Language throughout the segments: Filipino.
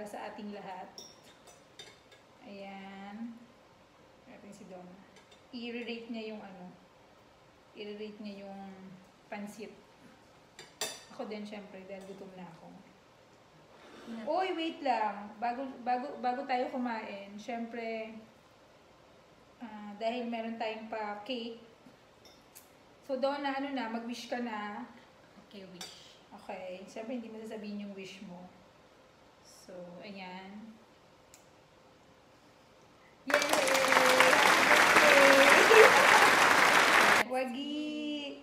sa ating lahat. Ayan. Atin si Donna. I-rate niya yung ano. I-rate niya yung pansit. Ako din syempre dahil gutom na ako. Uy, wait lang. Bago tayo kumain, syempre dahil meron tayong pa cake. So Donna, ano na, mag-wish ka na. Okay, wish. Okay. Syempre hindi mo sasabihin yung wish mo. So, ayan. Yay! Wagi!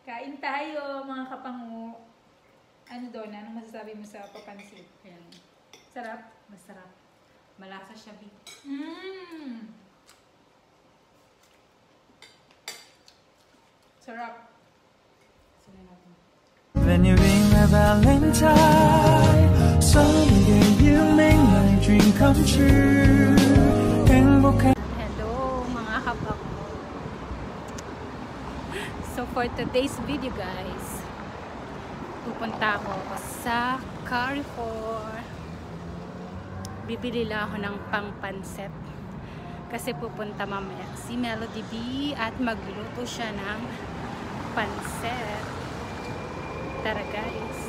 Kain tayo, mga kapangu. Ano, Donna? Anong masasabi mo sa papansit? Ayan. Sarap? Masarap. Malasa siya, Bi. Sarap. Sila natin. When you ring my Valentine, someday you make my dream come true. Hello mga kapako. So for today's video guys, pupunta ako sa Carrefour. Bibili lang ako ng pangpanset. Kasi pupunta mamaya si Melody B at magluto siya ng panset. Tara guys.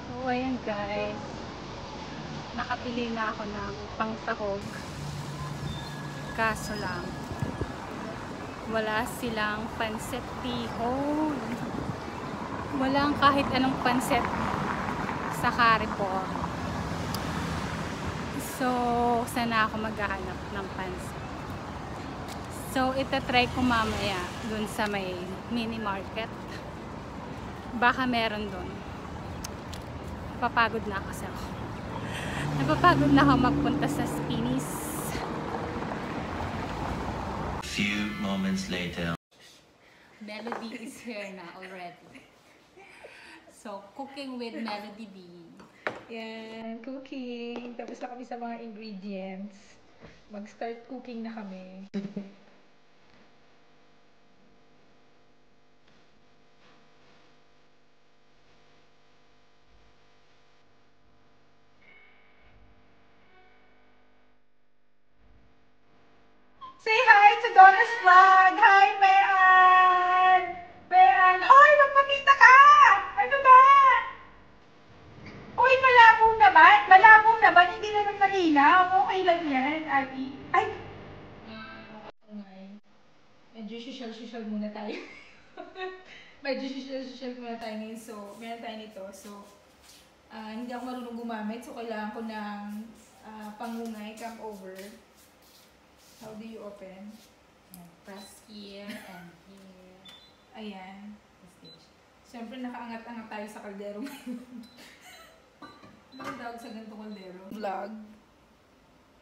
So, ayan guys. Nakabili na ako ng pangsahog. Kaso lang, wala silang pansit bihon. Walang kahit anong pansit sa Carrefour. So, sana ako maghahanap ng pansit. So, itatry ko mamaya dun sa may mini market. Baka meron dun. Napapagod na kasi ako. Napapagod na ako magpunta sa Spinneys. Few moments later. Melody is here na already. So, cooking with Melody B. Yan, cooking. Tapos na kami sa mga ingredients. Mag-start cooking na kami. Say hi to Donna's vlog! Hi, Mayan! Mayan! Hoy, magpakita ka! Ano ba? Uy, malabo naman! Malabo naman! Hindi naman malinaw. Okay lang yan, Abby. Ay! Medyo social muna tayo. Medyo social muna tayo ngayon. So, meron tayo nito. So, hindi ako marunong gumamit. So, kailangan ko ng pangungay, come over. How do you open? Press here and here. Ayan. Siyempre, nakaangat-angat tayo sa kaldero ngayon. Ano tawag sa ganitong kaldero? Vlog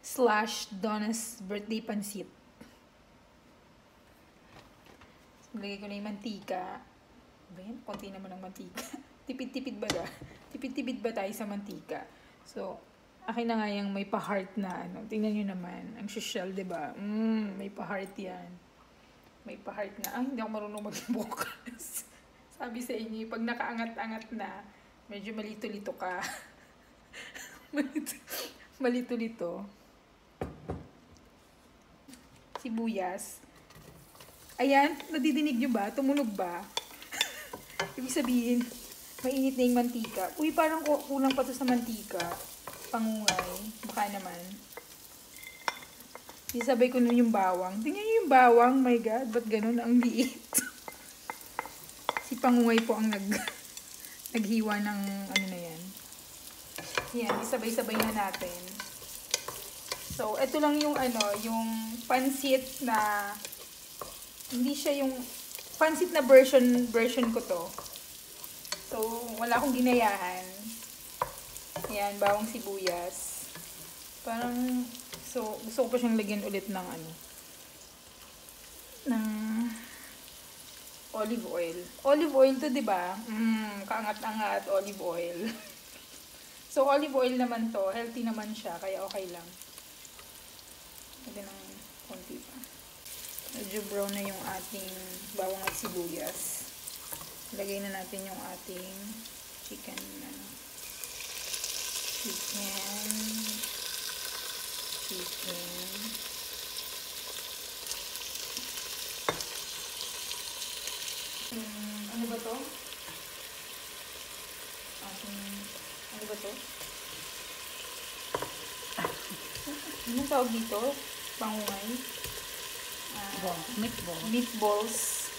/ Donna's birthday pansit. Lagay ko na yung mantika. Ba yan? Konti naman ng mantika. Tipid-tipid ba da? Tipid-tipid ba tayo sa mantika? So, akin na nga yung may pa-heart na ano. Tingnan nyo naman. Ang social, diba? May pa-heart yan. May pa-heart na. Hindi ako marunong mag-bukas. Sabi sa inyo, pag nakaangat-angat na, medyo malito-lito ka. Malito-lito. Sibuyas. Ayan, nadidinig nyo ba? Tumunog ba? Ibig sabihin, Mainit na yung mantika. Uy, parang kulang pa to sa mantika. Pangungay. Baka naman. Isabay ko nun yung bawang. Tingnan nyo yung bawang. My God, ba't ganun? Ang liit. Si Pangungay po ang naghiwa ng ano na yan. Yan, isabay-sabay na natin. So, ito lang yung ano, yung pansit na hindi siya yung pansit na version ko to. So, wala akong ginayahan. Yan, bawang sibuyas. Parang, so, gusto ko pa siyang lagyan ulit ng ano, ng olive oil. Olive oil to, diba? Kaangat-angat, olive oil. So, olive oil naman to. Healthy naman siya, kaya okay lang. Lagyan ng konti pa. Medyo brown na yung ating bawang at sibuyas. Lagay na natin yung ating chicken. Ano ba to? Ano ba to? Anong tawag dito? Pangungay? Meatballs.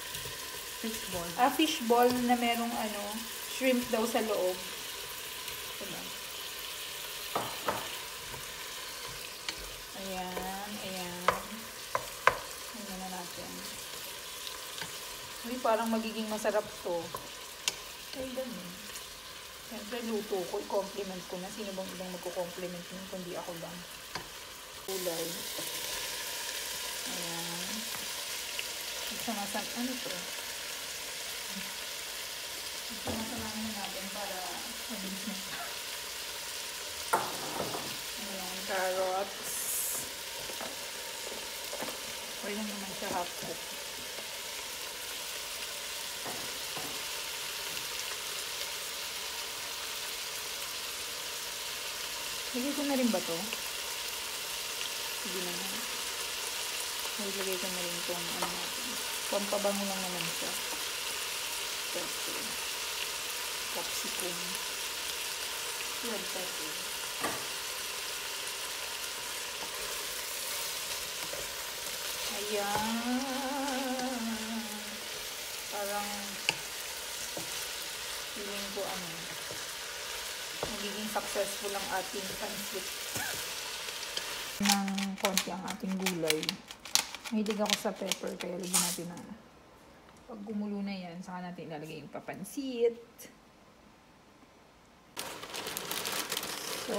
Fishball. Fishball na merong ano, shrimp daw sa loob. Diba? Ayan. Ano na natin. Uy, parang magiging masarap to. Ay, ganun. Siyempre, luto ko. I-compliment ko na. Sino bang ibang magko-compliment yun, kundi ako lang. Kulay. Ayan. Ano to? Masamahan na natin para mabilis na siya. Ayan, carrots. Okay lang naman siya half cook. Lagay ko na rin ba to? Sige naman. Lagay ko na rin itong ano natin. Pampabango lang naman siya. Pepper. Capsicum. Red pepper. Ayan. Parang feeling ko ano, magiging successful ang ating pansit. Ng konti ang ating gulay. Mahilig ako sa pepper, kaya lagyan natin ng pag gumulo na yan, saka natin ilalagay yung papansit. So,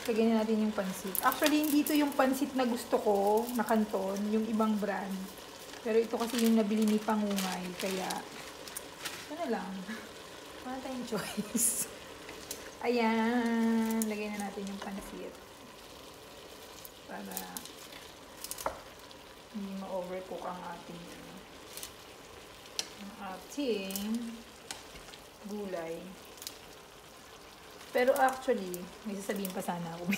lagyan natin yung pansit. Actually, hindi ito yung pansit na gusto ko, na kanton, yung ibang brand. Pero ito kasi yung nabili ni Pangungay, kaya, ano lang, wala tayong choice. Ayan, lagay na natin yung pansit. Para hindi ma-overcook ang ating gulay. Pero actually, may sasabihin pa sana ako.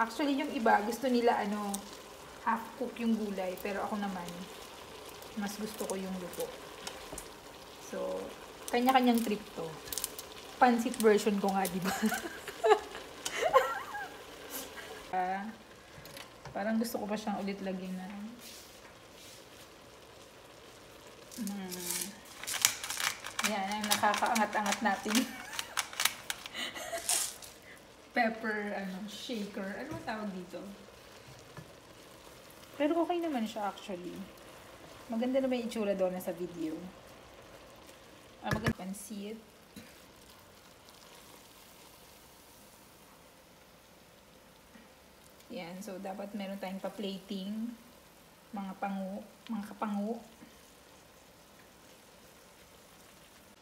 Actually, yung iba, gusto nila half cook yung gulay. Pero ako naman, mas gusto ko yung luto. So, kanya-kanyang trip to. Pansit version ko nga, diba? Parang gusto ko pa siyang ulit lagyan na yan ang nakakaangat-angat natin. Pepper, shaker. Ano ba tawag dito? Pero okay naman siya actually. Maganda naman yung itsura doon sa video. Maganda pansit. Yan, so dapat meron tayong pa-plating, mga kapangu.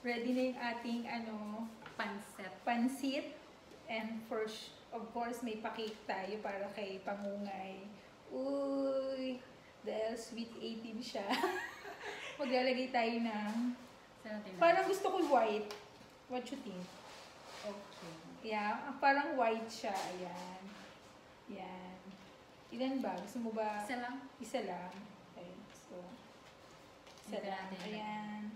Ready na yung ating pansit. And of course, may pa-cake tayo para kay Pangungay. Uy, dahil sweet 18 siya. Maglalagay tayo ng, parang gusto ko white. What you think? Okay. Yeah, parang white siya. Ayan. Yan. Ilan ba? Gusto mo ba? Isa lang. Isa lang. Okay. So, isa lang. Ayan.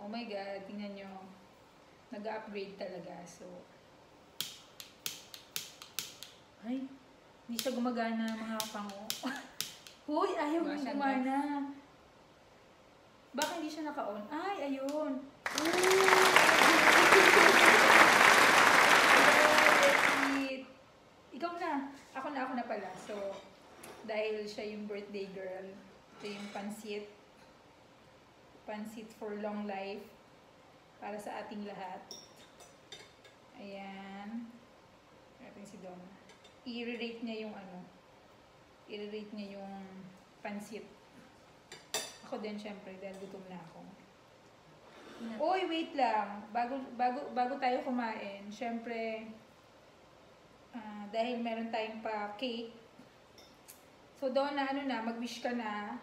Oh my God, tingnan nyo. Nag-upgrade talaga. So, ay, hindi siya gumagana mga kapango. Hoy, ayaw Wala nang siyang gumana. Baka hindi siya naka-on. Ay, ayun. Ay, ikaw na. Ako na pala. So, dahil siya yung birthday girl, ito yung pansit. Pansit for long life. Para sa ating lahat. Ayan. Ayan si Donna. I-rate niya yung ano. I-rate niya yung pansit. Ako din syempre dahil gutom na ako. Uy, wait lang. Bago tayo kumain, syempre dahil meron tayong pa cake. So Donna, ano na, mag-wish ka na.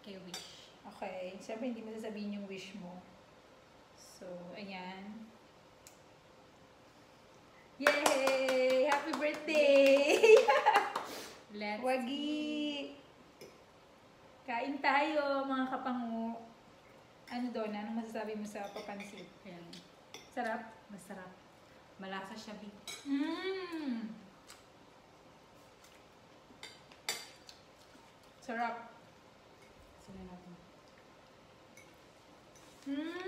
Okay, wish. Okay. Syempre hindi mo sasabihin yung wish mo. So, ayan. Yay! Happy birthday! Let's Wagi! Kain tayo, mga kapangu. Ano, Donna? Anong masasabi mo sa papansit? Ayan. Sarap? Masarap. Malasa siya, Big. Mmm! Sarap. Sila natin. Mmm!